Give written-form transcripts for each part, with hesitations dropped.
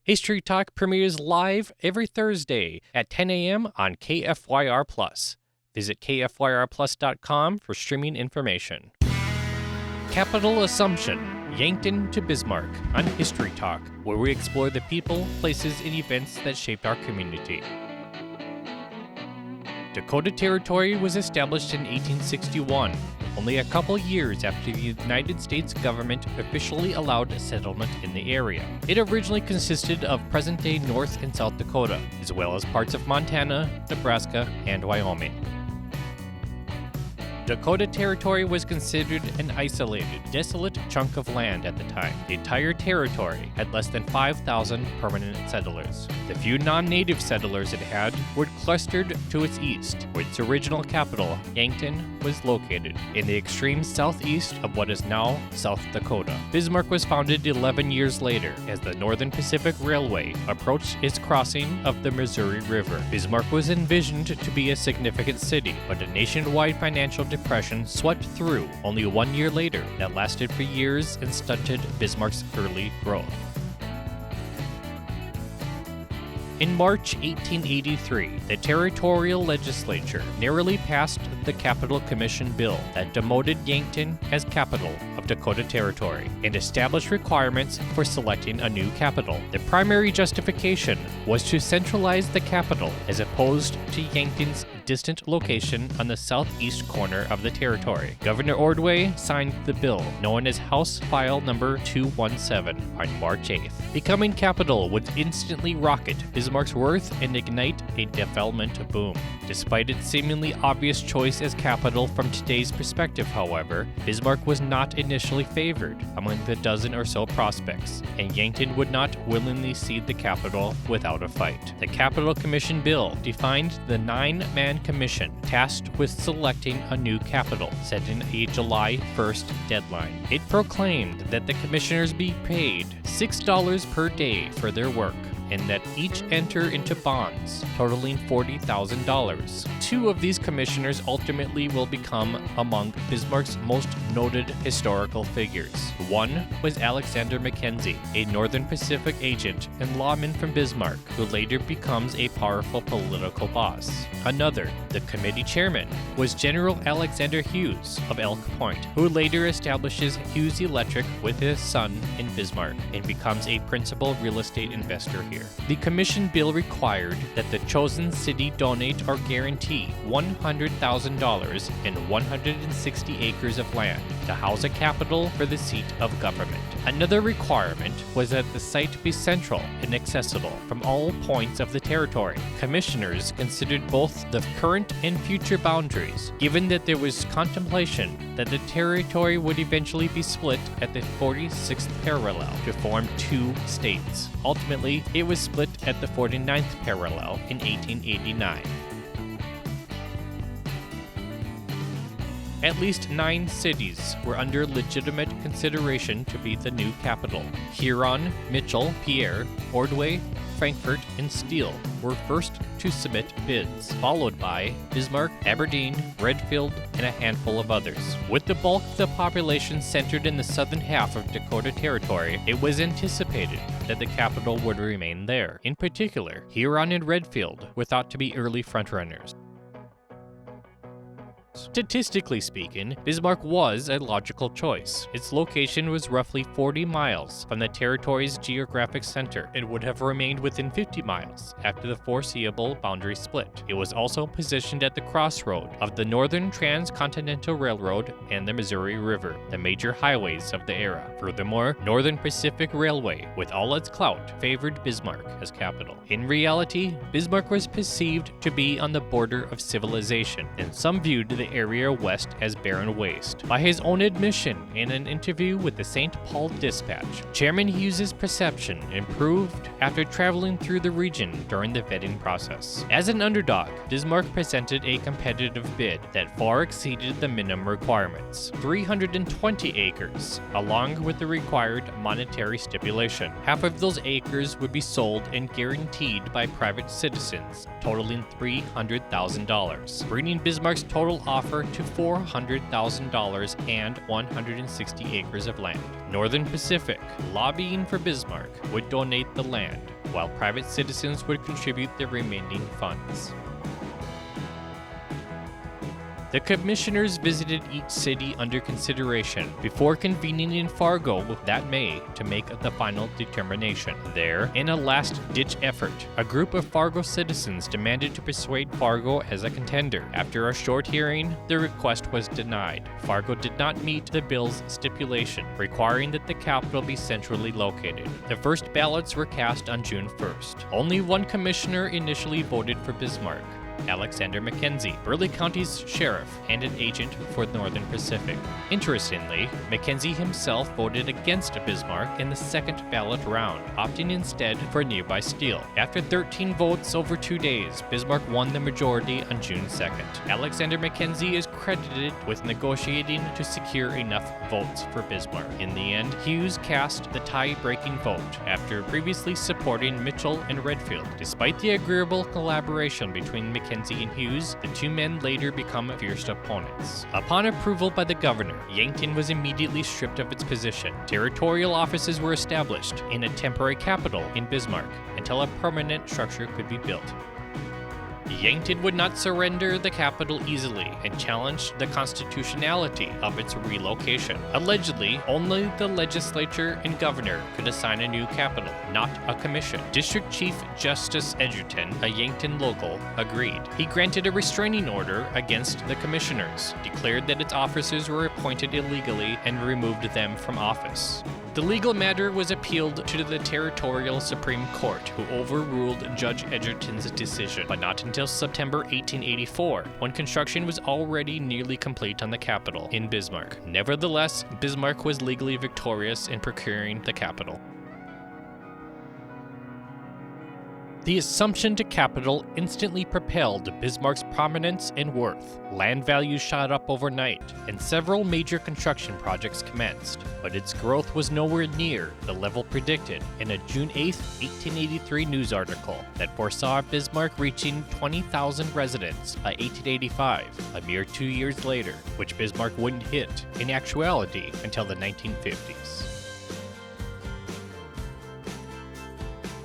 History Talk premieres live every Thursday at 10 a.m. on KFYR+. Visit kfyrplus.com for streaming information. Capital Assumption, Yankton to Bismarck on History Talk, where we explore the people, places, and events that shaped our community. Dakota Territory was established in 1861, only a couple years after the United States government officially allowed settlement in the area. It originally consisted of present-day North and South Dakota, as well as parts of Montana, Nebraska, and Wyoming. Dakota Territory was considered an isolated, desolate chunk of land at the time. The entire territory had less than 5,000 permanent settlers. The few non-native settlers it had were clustered to its east, where its original capital, Yankton, was located, in the extreme southeast of what is now South Dakota. Bismarck was founded 11 years later as the Northern Pacific Railway approached its crossing of the Missouri River. Bismarck was envisioned to be a significant city, but a nationwide financial depression swept through only 1 year later that lasted for years and stunted Bismarck's early growth. In March 1883, the territorial legislature narrowly passed the Capital Commission Bill that demoted Yankton as capital of Dakota Territory and established requirements for selecting a new capital. The primary justification was to centralize the capital as opposed to Yankton's distant location on the southeast corner of the territory. Governor Ordway signed the bill, known as House File Number 217, on March 8th. Becoming capital would instantly rocket Bismarck's worth and ignite a development boom. Despite its seemingly obvious choice as capital from today's perspective, however, Bismarck was not initially favored among the dozen or so prospects, and Yankton would not willingly cede the capital without a fight. The Capital Commission Bill defined the 9-man commission tasked with selecting a new capital, setting a July 1st deadline. It proclaimed that the commissioners be paid $6 per day for their work, and that each enter into bonds totaling $40,000. Two of these commissioners ultimately will become among Bismarck's most noted historical figures. One was Alexander Mackenzie, a Northern Pacific agent and lawman from Bismarck, who later becomes a powerful political boss. Another, the committee chairman, was General Alexander Hughes of Elk Point, who later establishes Hughes Electric with his son in Bismarck and becomes a principal real estate investor here. The commission bill required that the chosen city donate or guarantee $100,000 and 160 acres of land to house a capital for the seat of government. Another requirement was that the site be central and accessible from all points of the territory. Commissioners considered both the current and future boundaries, given that there was contemplation that the territory would eventually be split at the 46th parallel to form two states. Ultimately, it was split at the 49th parallel in 1889. At least 9 cities were under legitimate consideration to be the new capital. Huron, Mitchell, Pierre, Ordway, Frankfort, and Steele were first to submit bids, followed by Bismarck, Aberdeen, Redfield, and a handful of others. With the bulk of the population centered in the southern half of Dakota Territory, it was anticipated that the capital would remain there. In particular, Huron and Redfield were thought to be early frontrunners. Statistically speaking, Bismarck was a logical choice. Its location was roughly 40 miles from the territory's geographic center and would have remained within 50 miles after the foreseeable boundary split. It was also positioned at the crossroad of the Northern Transcontinental Railroad and the Missouri River, the major highways of the era. Furthermore, Northern Pacific Railway, with all its clout, favored Bismarck as capital. In reality, Bismarck was perceived to be on the border of civilization, and some viewed the area west as barren waste. By his own admission in an interview with the St. Paul Dispatch, Chairman Hughes's perception improved after traveling through the region during the vetting process. As an underdog, Bismarck presented a competitive bid that far exceeded the minimum requirements, 320 acres, along with the required monetary stipulation. Half of those acres would be sold and guaranteed by private citizens totaling $300,000, bringing Bismarck's total offer to $400,000 and 160 acres of land. Northern Pacific, lobbying for Bismarck, would donate the land, while private citizens would contribute the remaining funds. The commissioners visited each city under consideration before convening in Fargo that May to make the final determination. There, in a last-ditch effort, a group of Fargo citizens demanded to persuade Fargo as a contender. After a short hearing, the request was denied. Fargo did not meet the bill's stipulation, requiring that the capital be centrally located. The first ballots were cast on June 1st. Only one commissioner initially voted for Bismarck: Alexander Mackenzie, Burleigh County's sheriff and an agent for Northern Pacific. Interestingly, Mackenzie himself voted against Bismarck in the second ballot round, opting instead for nearby Steele. After 13 votes over 2 days, Bismarck won the majority on June 2nd. Alexander Mackenzie is credited with negotiating to secure enough votes for Bismarck. In the end, Hughes cast the tie-breaking vote after previously supporting Mitchell and Redfield. Despite the agreeable collaboration between Mackenzie and Hughes, the two men later become fierce opponents. Upon approval by the governor, Yankton was immediately stripped of its position. Territorial offices were established in a temporary capital in Bismarck until a permanent structure could be built. Yankton would not surrender the capital easily and challenged the constitutionality of its relocation. Allegedly, only the legislature and governor could assign a new capital, not a commission. District Chief Justice Edgerton, a Yankton local, agreed. He granted a restraining order against the commissioners, declared that its officers were appointed illegally, and removed them from office. The legal matter was appealed to the Territorial Supreme Court, who overruled Judge Edgerton's decision, but not until September 1884, when construction was already nearly complete on the capital in Bismarck. Nevertheless, Bismarck was legally victorious in procuring the capital. The assumption to capital instantly propelled Bismarck's prominence and worth. Land values shot up overnight, and several major construction projects commenced, but its growth was nowhere near the level predicted in a June 8, 1883 news article that foresaw Bismarck reaching 20,000 residents by 1885, a mere 2 years later, which Bismarck wouldn't hit, in actuality, until the 1950s.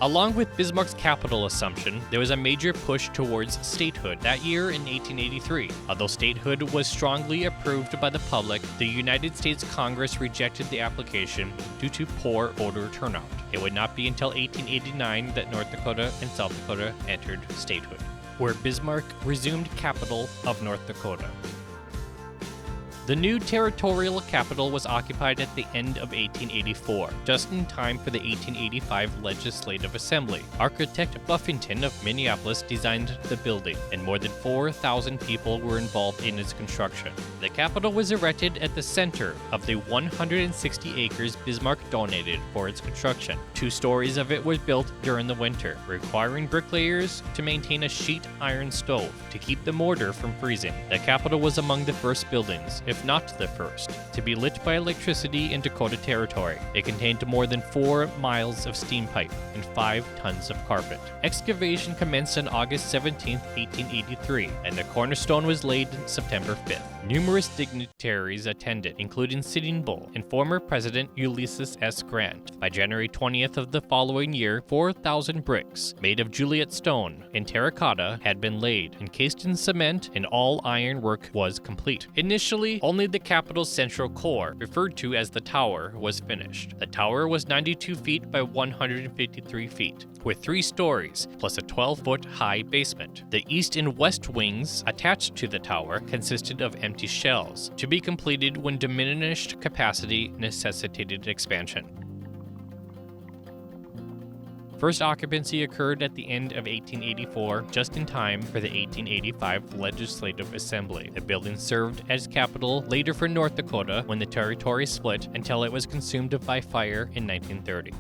Along with Bismarck's capital assumption, there was a major push towards statehood that year in 1883. Although statehood was strongly approved by the public, the United States Congress rejected the application due to poor voter turnout. It would not be until 1889 that North Dakota and South Dakota entered statehood, where Bismarck resumed capital of North Dakota. The new territorial capital was occupied at the end of 1884, just in time for the 1885 Legislative Assembly. Architect Buffington of Minneapolis designed the building, and more than 4,000 people were involved in its construction. The capitol was erected at the center of the 160 acres Bismarck donated for its construction. 2 stories of it was built during the winter, requiring bricklayers to maintain a sheet iron stove to keep the mortar from freezing. The capitol was among the first buildings, if not the first, to be lit by electricity in Dakota Territory. It contained more than 4 miles of steam pipe and 5 tons of carpet. Excavation commenced on August 17, 1883, and the cornerstone was laid September 5th. Numerous dignitaries attended, including Sitting Bull and former President Ulysses S. Grant. By January 20th of the following year, 4,000 bricks, made of Juliet stone and terracotta, had been laid, encased in cement, and all iron work was complete. Initially, only the capitol's central core, referred to as the tower, was finished. The tower was 92 feet by 153 feet, with 3 stories, plus a 12-foot high basement. The east and west wings attached to the tower consisted of empty shells, to be completed when diminished capacity necessitated expansion. First occupancy occurred at the end of 1884, just in time for the 1885 Legislative Assembly. The building served as capital later for North Dakota when the territory split until it was consumed by fire in 1930.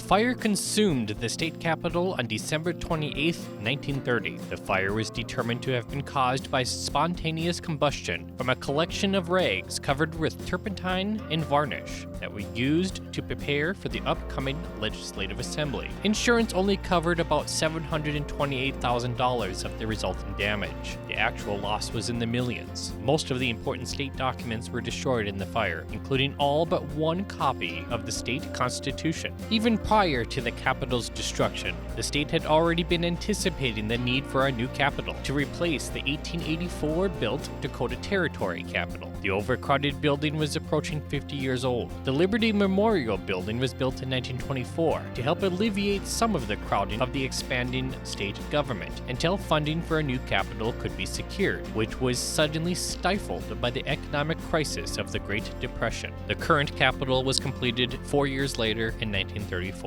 fire consumed the state capitol on December 28, 1930. The fire was determined to have been caused by spontaneous combustion from a collection of rags covered with turpentine and varnish that were used to prepare for the upcoming legislative assembly. Insurance only covered about $728,000 of the resulting damage. The actual loss was in the millions. Most of the important state documents were destroyed in the fire, including all but one copy of the state constitution. Even prior to the Capitol's destruction, the state had already been anticipating the need for a new capital to replace the 1884-built Dakota Territory capital. The overcrowded building was approaching 50 years old. The Liberty Memorial Building was built in 1924 to help alleviate some of the crowding of the expanding state government until funding for a new capital could be secured, which was suddenly stifled by the economic crisis of the Great Depression. The current capital was completed 4 years later in 1934.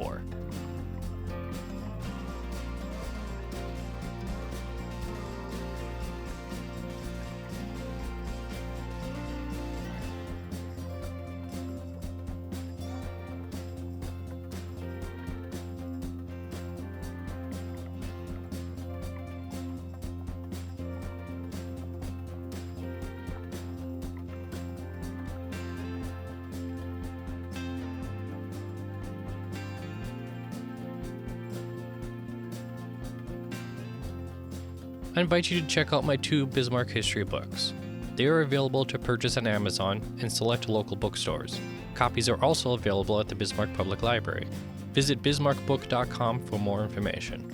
I invite you to check out my 2 Bismarck history books. They are available to purchase on Amazon and select local bookstores. Copies are also available at the Bismarck Public Library. Visit bismarckbook.com for more information.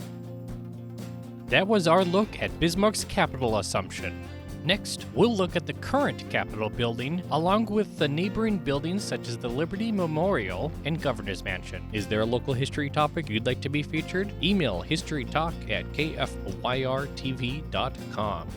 That was our look at Bismarck's capital assumption. Next, we'll look at the current Capitol building, along with the neighboring buildings such as the Liberty Memorial and Governor's Mansion. Is there a local history topic you'd like to be featured? Email historytalk@kfyrtv.com.